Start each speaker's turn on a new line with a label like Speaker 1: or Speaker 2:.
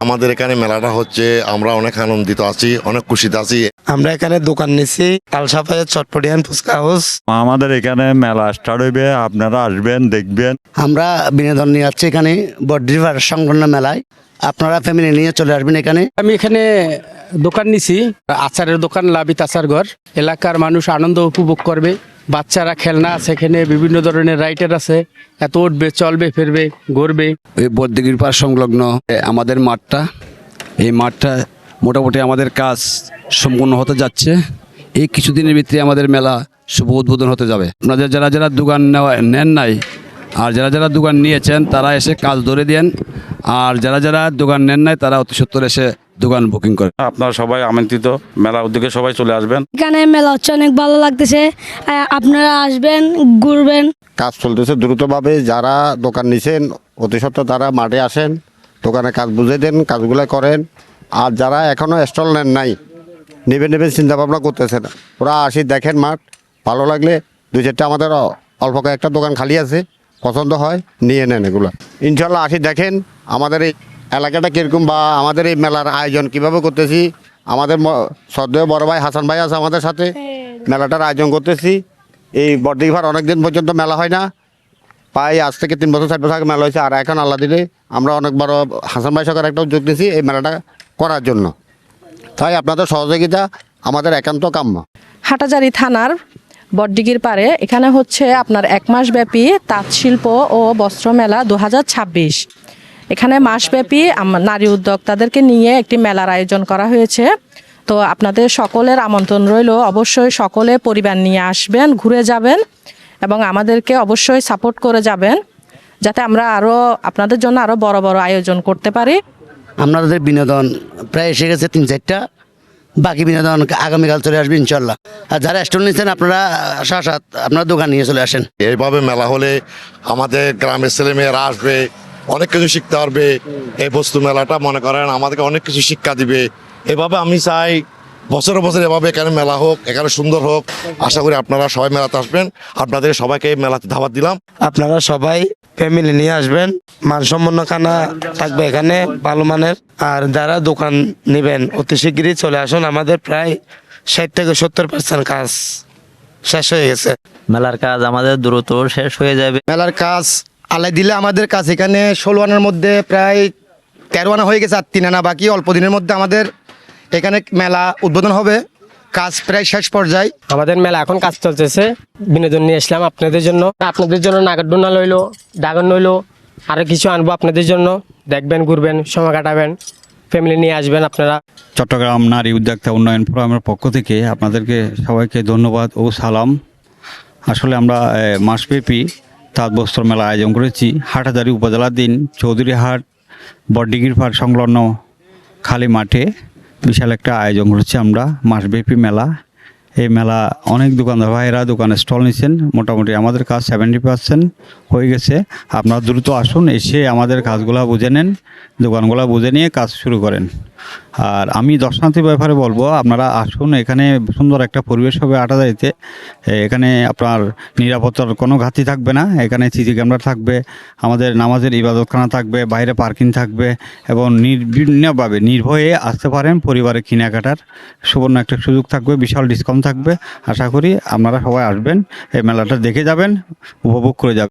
Speaker 1: আমাদের এখানে মেলাটা হচ্ছে, আমরা অনেক আনন্দিত আছি, অনেক খুশিতে আছি।
Speaker 2: আমরা এখানে দোকান নিছি আলসাফায়ের চটপটিয়ান ফুচকা হাউস।
Speaker 3: আমাদের এখানে মেলা স্টার্ট হইবে, আপনারা আসবেন, দেখবেন।
Speaker 4: আমরা বিনোদন নিয়ে যাচ্ছি এখানে বড্রিভার সংলগ্ন মেলায়। আপনারা ফ্যামিলি নিয়ে চলে আসবেন এখানে।
Speaker 5: আমি এখানে দোকান নিছি, আচারের দোকান লাবিত আচার ঘর। এলাকার মানুষ আনন্দ উপভোগ করবে। বাচ্চারা খেলনা আছে, এখানে বিভিন্ন ধরনের রাইডার আছে, এত উঠবে, চলবে, ফিরবে, ঘুরবে।
Speaker 6: এই বদ্দিগির পাড় সংলগ্ন আমাদের মাঠটা, এই মাঠটা মোটামুটি আমাদের কাজ সম্পূর্ণ হতে যাচ্ছে। এই কিছুদিনের ভিতরে আমাদের মেলা শুভ উদ্বোধন হতে যাবে। আপনাদের যারা যারা দোকান নেন নাই আর যারা যারা দোকান নিয়েছেন তারা এসে কাজ ধরে দেন, আর যারা যারা দোকান নেন নাই তারা অতি সত্বর এসে দোকান বুকিং করে।
Speaker 3: আপনারা সবাই আমন্ত্রিত, মেলা উদ্যোগে সবাই চলে আসবেন।
Speaker 7: এখানে মেলা হচ্ছে, অনেক ভালো লাগতেছে। আপনারা আসবেন, ঘুরবেন।
Speaker 8: কাজ চলতেছে দ্রুতভাবে। যারা দোকান নিছেন অতি সত্ত্বর তারা মাঠে আসেন, দোকানে কাজ বুঝে দেন, কাজগুলো করেন। আর যারা এখনও স্টল নেন নাই, নেবেন চিন্তা ভাবনা করতেছেন, ওরা আসি, দেখেন মাঠ, ভালো লাগলে 2-4টা আমাদের অল্প কয়েকটা দোকান খালি আছে, পছন্দ হয় নিয়ে নেন এগুলো। ইনশাল্লাহ আসি, দেখেন আমাদের এই এলাকাটা কীরকম বা আমাদের এই মেলার আয়োজন কীভাবে করতেছি। আমাদের শ্রদ্ধেয় বড় ভাই হাসান ভাই আছে আমাদের সাথে, মেলাটার আয়োজন করতেছি। এই বড়দিঘার অনেক দিন পর্যন্ত মেলা হয় না, প্রায় আজ থেকে 3 বছর 4 বছর আগে মেলা হয়েছে। আর এখন আল্লাহ দিলে আমরা অনেক বড় হাসান ভাই সরকার একটা উদ্যোগ নিয়েছি এই মেলাটা করার জন্য। তাই আপনাদের সহযোগিতা আমাদের একান্ত কাম্য।
Speaker 9: হাটাজারি থানার বড্ডিগির পাড়ে এখানে হচ্ছে আপনার 1 মাস ব্যাপী তাঁত শিল্প ও বস্ত্র মেলা 2026। এখানে মাসব্যাপী নারী উদ্যোক্তাদেরকে নিয়ে একটি মেলার আয়োজন করা হয়েছে। তো আপনাদের সকলের আমন্ত্রণ রইল, অবশ্যই সকলে পরিবার নিয়ে আসবেন, ঘুরে যাবেন এবং আমাদেরকে অবশ্যই সাপোর্ট করে যাবেন, যাতে আমরা আরও আপনাদের জন্য আরও বড় বড় আয়োজন করতে পারি।
Speaker 4: আপনাদের বিনোদন প্রায় এসে গেছে 3-4টা, বাকি বিনোদন আগামীকাল চলে আসবে ইনশাল্লাহ। আর যারা স্টল নিচ্ছেন আপনারা সাথ আপনারা দোকান নিয়ে চলে আসেন।
Speaker 1: এইভাবে মেলা হলে আমাদের গ্রামের ছেলেমেয়েরা আসবে, অনেক কিছু শিখতে পারবে। এই বস্তু মেলাটা মনে করেন আমাদেরকে অনেক কিছু শিক্ষা দিবে। এভাবে আমি চাই বছরে বছর এভাবে এখানে মেলা হোক, এখানে সুন্দর হোক। আশা করি আপনারা সবাই মেলাতে আসবেন। আপনাদের সবাইকে মেলাতে দাওয়াত দিলাম।
Speaker 2: আপনারা সবাই ফ্যামিলি নিয়ে আসবেন, মানসম্পন্ন খানা থাকবে এখানে, ভালো মানের। আর যারা দোকান নেবেন অতি শীঘ্রই চলে আসুন। আমাদের প্রায় 60 থেকে 70% কাজ শেষ হয়ে গেছে।
Speaker 10: মেলার কাজ আমাদের দ্রুত শেষ হয়ে যাবে।
Speaker 4: মেলার কাজ আলাই দিলে আমাদের কাজ এখানে 16 আনার মধ্যে প্রায় 13 আনা হয়ে গেছে, আর 3 আনা বাকি। অল্প দিনের মধ্যে আমাদের এখানে মেলা উদ্বোধন হবে, কাজ প্রায় শেষ পর্যায়ে।
Speaker 5: আমাদের মেলা এখন কাজ চলতেছে, বিনোদন নিয়ে আসলাম আপনাদের জন্য। আপনাদের জন্য নাগরদোলনা লইলো, ড্রাগন লইলো, আরও কিছু আনবো আপনাদের জন্য। দেখবেন, ঘুরবেন, সময় কাটাবেন, ফ্যামিলি নিয়ে আসবেন আপনারা।
Speaker 3: চট্টগ্রাম নারী উদ্যোক্তা উন্নয়ন ফোরামের পক্ষ থেকে আপনাদেরকে সবাইকে ধন্যবাদ ও সালাম। আসলে আমরা মাসব্যাপী তাঁত বস্ত্র মেলা আয়োজন করেছি হাটহাজারী উপজেলাধীন চৌধুরীহাট বড্ডিগির পাড় সংলগ্ন খালি মাঠে। বিশাল একটা আয়োজন করেছি আমরা, মাসব্যাপী মেলা। এই মেলা অনেক দোকানদার ভাইয়েরা দোকানে স্টল নিচ্ছেন। মোটামুটি আমাদের কাজ 70% হয়ে গেছে। আপনারা দ্রুত আসুন, এসে আমাদের কাজগুলো বুঝে নেন, দোকানগুলো বুঝে নিয়ে কাজ শুরু করেন। আর আমি দর্শনার্থীর ব্যাপারে বলবো, আপনারা আসুন, এখানে সুন্দর একটা পরিবেশ হবে হাটহাজারীতে। এখানে আপনার নিরাপত্তার কোনো ঘাটতি থাকবে না। এখানে সিসি ক্যামেরা থাকবে, আমাদের নামাজের ইবাদতখানা থাকবে, বাইরে পার্কিং থাকবে এবং বিভিন্নভাবে নির্ভয়ে আসতে পারেন। পরিবারে কেনাকাটার সুবর্ণ একটা সুযোগ থাকবে, বিশাল ডিসকাউন্ট থাকবে। আশা করি আপনারা সবাই আসবেন, এই মেলাটা দেখে যাবেন, উপভোগ করে যাবেন।